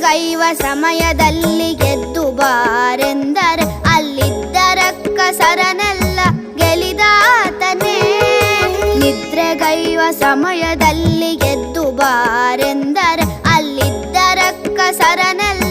ನಿದ್ರೆಗೈವ ಸಮಯದಲ್ಲಿ ಗೆದ್ದು ಬಾರೆಂದರೆ ಅಲ್ಲಿದ್ದ ರಕ್ಕಸರನೆಲ್ಲ ಗೆಲಿದಾತನೇ. ನಿದ್ರೆಗೈವ ಸಮಯದಲ್ಲಿ ಗೆದ್ದು ಬಾರೆಂದರೆ ಅಲ್ಲಿದ್ದ ರಕ್ಕಸರನೆಲ್ಲ